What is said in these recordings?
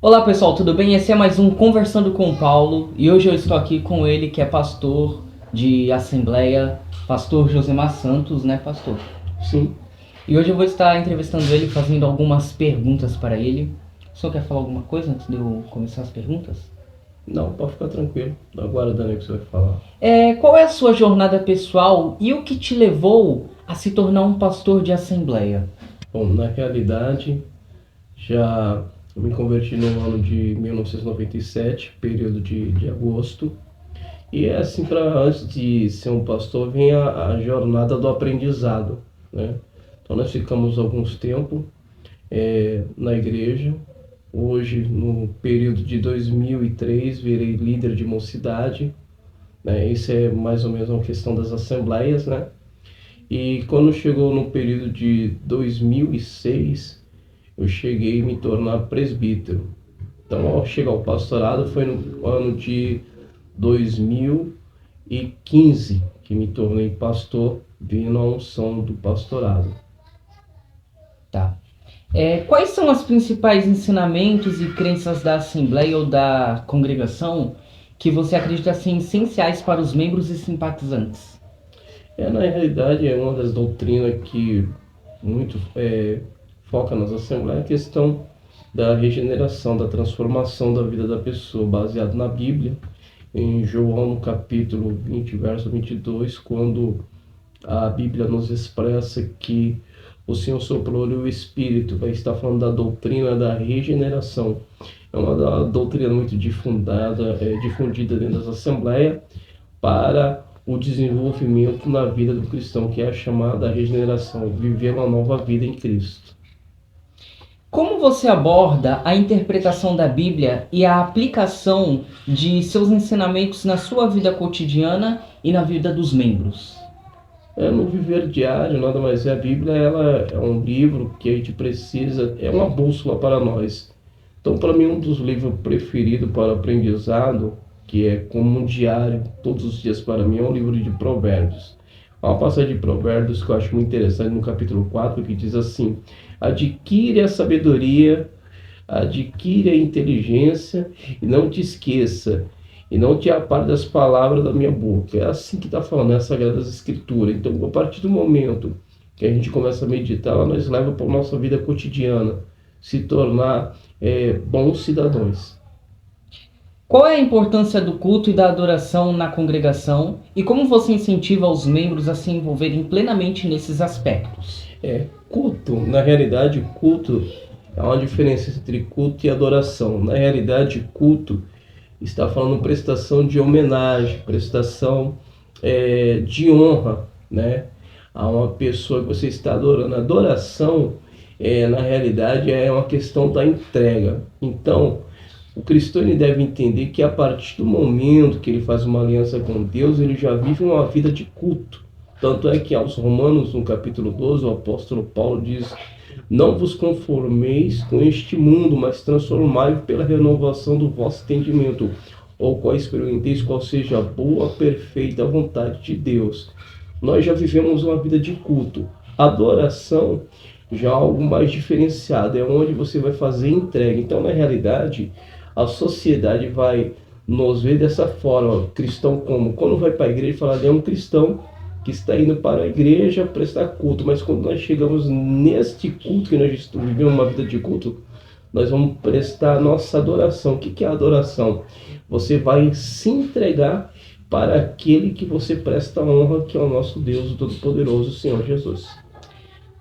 Olá pessoal, tudo bem? Esse é mais um Conversando com o Paulo e hoje eu estou aqui com ele que é pastor de Assembleia, pastor Josemar Santos, né pastor? Sim. E hoje eu vou estar entrevistando ele, fazendo algumas perguntas para ele. O senhor quer falar alguma coisa antes de eu começar as perguntas? Não, pode ficar tranquilo. Aguardando aí o que você vai falar. Qual é a sua jornada pessoal e o que te levou a se tornar um pastor de Assembleia? Bom, na realidade, já me converti no ano de 1997, período de agosto. E é assim, antes de ser um pastor, vem a jornada do aprendizado, né? Então nós ficamos alguns tempo na igreja. Hoje, no período de 2003, virei líder de mocidade, né? Isso é mais ou menos uma questão das assembleias, né? E quando chegou no período de 2006, eu cheguei a me tornar presbítero. Então, ao chegar ao pastorado, foi no ano de 2015 que me tornei pastor, vindo a unção do pastorado. Tá. Quais são os principais ensinamentos e crenças da Assembleia ou da congregação que você acredita ser essenciais para os membros e simpatizantes? Na realidade, é uma das doutrinas que muito foca nas assembleias, a questão da regeneração, da transformação da vida da pessoa, baseado na Bíblia, em João, no capítulo 20, verso 22, quando a Bíblia nos expressa que o Senhor soprou o Espírito, vai estar falando da doutrina da regeneração. É uma doutrina muito difundida dentro das assembleias para o desenvolvimento na vida do cristão, que é a chamada regeneração, viver uma nova vida em Cristo. Como você aborda a interpretação da Bíblia e a aplicação de seus ensinamentos na sua vida cotidiana e na vida dos membros? No viver diário, nada mais é. A Bíblia, ela é um livro que a gente precisa, é uma bússola para nós. Então, para mim, um dos livros preferidos para aprendizado, que é como um diário, todos os dias para mim, é o livro de Provérbios. Há uma passagem de Provérbios que eu acho muito interessante, no capítulo 4, que diz assim: adquire a sabedoria, adquire a inteligência, e não te esqueça, e não te aparte das palavras da minha boca. É assim que está falando, né, as Sagradas Escrituras. Então, a partir do momento que a gente começa a meditar, ela nos leva para a nossa vida cotidiana, se tornar bons cidadãos. Qual é a importância do culto e da adoração na congregação e como você incentiva os membros a se envolverem plenamente nesses aspectos? Culto, na realidade, culto é uma diferença entre culto e adoração. Na realidade, culto está falando prestação de homenagem, prestação de honra, né, a uma pessoa que você está adorando. Adoração, na realidade, é uma questão da entrega. Então, o cristão ele deve entender que a partir do momento que ele faz uma aliança com Deus, ele já vive uma vida de culto. Tanto é que aos Romanos, no capítulo 12, o apóstolo Paulo diz: não vos conformeis com este mundo, mas transformai-vos pela renovação do vosso entendimento, ou qual experimenteis qual seja a boa, perfeita vontade de Deus. Nós já vivemos uma vida de culto. Adoração já é algo mais diferenciado, é onde você vai fazer entrega. Então, na realidade, a sociedade vai nos ver dessa forma. Cristão como? Quando vai para a igreja, fala, é um cristão que está indo para a igreja prestar culto. Mas quando nós chegamos neste culto, que nós vivemos uma vida de culto, nós vamos prestar nossa adoração. O que é a adoração? Você vai se entregar para aquele que você presta honra, que é o nosso Deus, o Todo-Poderoso, o Senhor Jesus.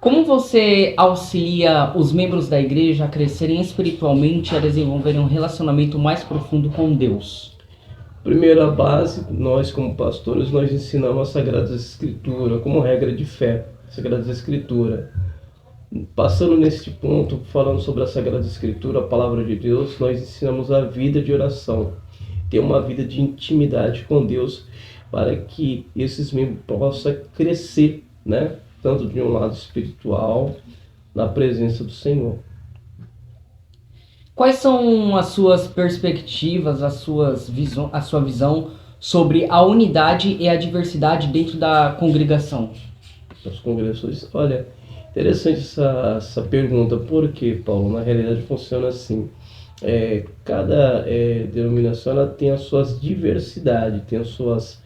Como você auxilia os membros da igreja a crescerem espiritualmente e a desenvolverem um relacionamento mais profundo com Deus? Primeira base, nós como pastores, nós ensinamos a Sagrada Escritura como regra de fé, Sagrada Escritura. Passando neste ponto, falando sobre a Sagrada Escritura, a Palavra de Deus, nós ensinamos a vida de oração, ter uma vida de intimidade com Deus, para que esses membros possam crescer, né? Tanto de um lado espiritual, na presença do Senhor. Quais são as suas perspectivas, a sua visão sobre a unidade e a diversidade dentro da congregação? As congregações, olha, interessante essa pergunta. Por quê, Paulo? Na realidade funciona assim. Cada denominação ela tem as suas diversidades, tem as suas,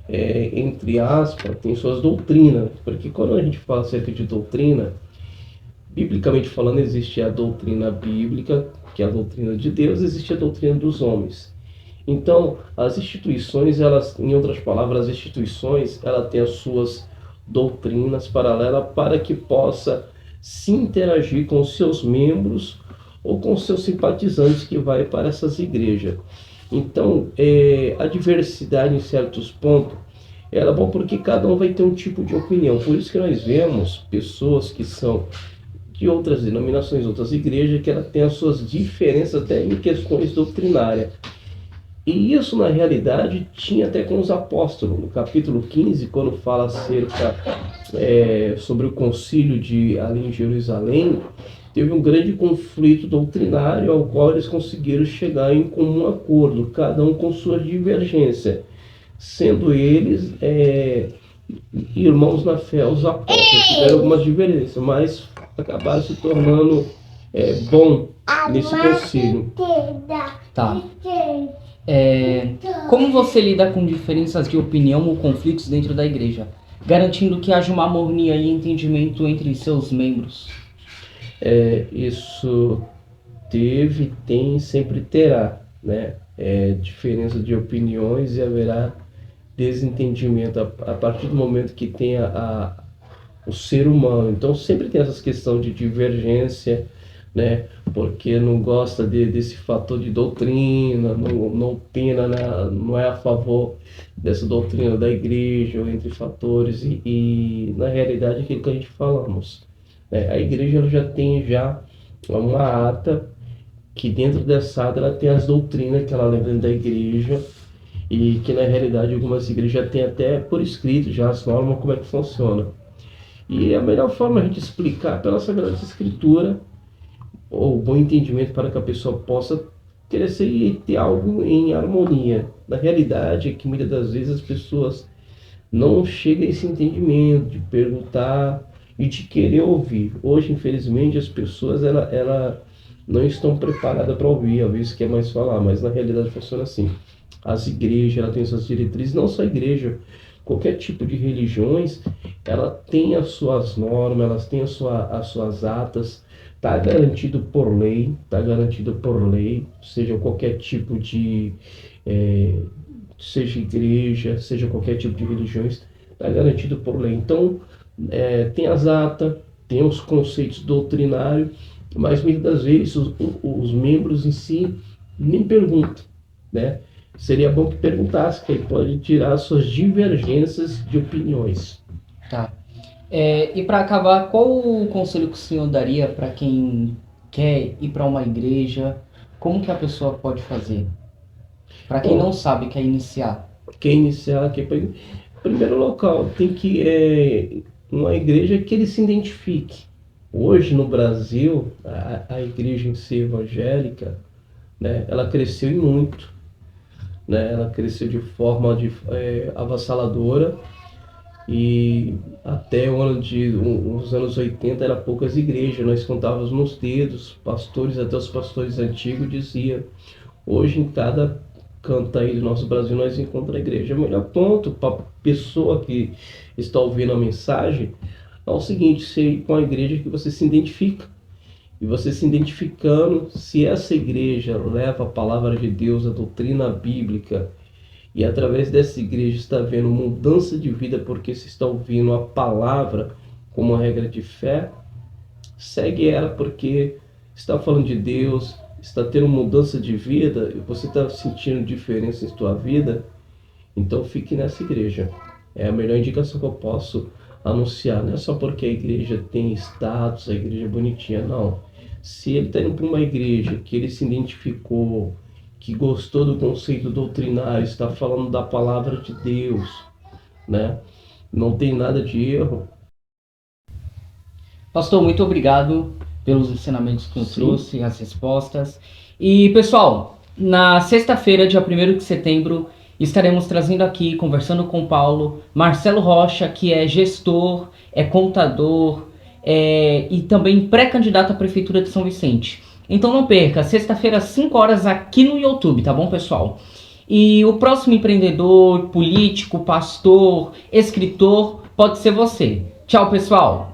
entre aspas, tem suas doutrinas, porque quando a gente fala acerca de doutrina, biblicamente falando, existe a doutrina bíblica, que é a doutrina de Deus, existe a doutrina dos homens. Então, as instituições, elas, em outras palavras, as instituições, ela tem as suas doutrinas paralelas para que possa se interagir com os seus membros ou com os seus simpatizantes que vai para essas igrejas. Então, a diversidade em certos pontos, ela é bom porque cada um vai ter um tipo de opinião. Por isso que nós vemos pessoas que são de outras denominações, outras igrejas, que ela tem as suas diferenças até em questões doutrinárias. E isso, na realidade, tinha até com os apóstolos. No capítulo 15, quando fala acerca sobre o concílio de ali em Jerusalém, teve um grande conflito doutrinário ao qual eles conseguiram chegar em comum acordo, cada um com sua divergência, sendo eles irmãos na fé, os apóstolos tiveram algumas divergências, mas acabaram se tornando bom nesse concílio. Tá. Como você lida com diferenças de opinião ou conflitos dentro da igreja, garantindo que haja uma harmonia e entendimento entre seus membros? Isso teve, tem, sempre terá, né? Diferença de opiniões e haverá desentendimento a partir do momento que tem o ser humano. Então sempre tem essas questões de divergência, né? Porque não gosta desse fator de doutrina, não opina, né? Não é a favor dessa doutrina da igreja, ou entre fatores, e na realidade é aquilo que a gente falamos. A igreja ela já tem uma ata, que dentro dessa ata ela tem as doutrinas que ela leva dentro da igreja, e que na realidade algumas igrejas já têm até por escrito já as normas como é que funciona. E a melhor forma a gente explicar pela Sagrada Escritura, ou bom entendimento para que a pessoa possa crescer e ter algo em harmonia. Na realidade é que muitas das vezes as pessoas não chegam a esse entendimento de perguntar e de querer ouvir. Hoje, infelizmente, as pessoas ela não estão preparadas para ouvir, às vezes quer mais falar, mas na realidade funciona assim. As igrejas ela tem suas diretrizes, não só a igreja, qualquer tipo de religiões, ela tem as suas normas, elas têm as suas atas, está garantido por lei, seja qualquer tipo de, seja igreja, seja qualquer tipo de religiões, está garantido por lei. Então, tem as atas, tem os conceitos doutrinários, mas muitas das vezes os membros em si nem perguntam, né? Seria bom que perguntasse, que aí pode tirar suas divergências de opiniões. Tá. E para acabar, qual o conselho que o senhor daria para quem quer ir para uma igreja? Como que a pessoa pode fazer? Para quem não sabe, quer iniciar. Quer iniciar, primeiro local, tem que uma igreja que ele se identifique. Hoje no Brasil, a igreja em si evangélica, né, ela cresceu e muito. Né, ela cresceu de forma avassaladora, e até os anos 80 era poucas igrejas, nós contávamos nos dedos, pastores, até os pastores antigos diziam, hoje em cada canto aí do nosso Brasil nós encontramos a igreja. O melhor ponto para a pessoa que está ouvindo a mensagem é o seguinte: você ir com a igreja que você se identifica. E você se identificando, se essa igreja leva a palavra de Deus, a doutrina bíblica, e através dessa igreja está havendo mudança de vida porque você está ouvindo a palavra como uma regra de fé, segue ela, porque está falando de Deus, está tendo mudança de vida, e você está sentindo diferença em sua vida, então fique nessa igreja. É a melhor indicação que eu posso anunciar. Não é só porque a igreja tem status, a igreja é bonitinha, não. Se ele está indo para uma igreja que ele se identificou, que gostou do conceito doutrinário, está falando da palavra de Deus, né? Não tem nada de erro. Pastor, muito obrigado pelos ensinamentos que nos trouxe, as respostas. E, pessoal, na sexta-feira, dia 1º de setembro, estaremos trazendo aqui, conversando com o Paulo, Marcelo Rocha, que é gestor, é contador, e também pré-candidato à Prefeitura de São Vicente. Então não perca, sexta-feira, às 5 horas, aqui no YouTube, tá bom, pessoal? E o próximo empreendedor, político, pastor, escritor, pode ser você. Tchau, pessoal!